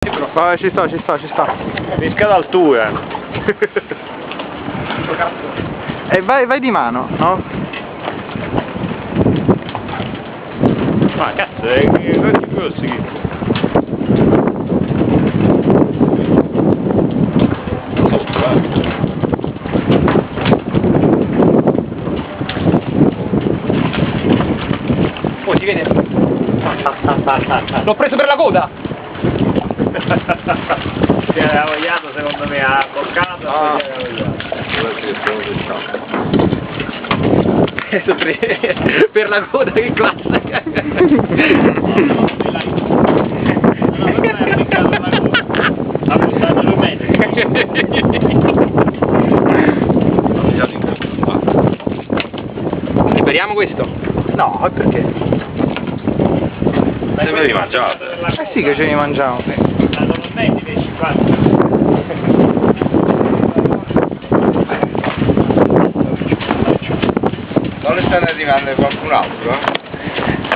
Vabbè, ci sto. Fisca d'altura. E vai di mano, no? Ma cazzo, è quanti grossi. Oh, si vede? L'ho preso per la coda! Si era vogliato secondo me, ha boccato e Adesso per la coda, che classe! ha buttato il medico. Speriamo questo? No, perché? Se avevi mangiato? Eh sì che ce ne mangiamo, sì. Ma non metti dei 50. Non le stanno arrivando qualcun altro, eh?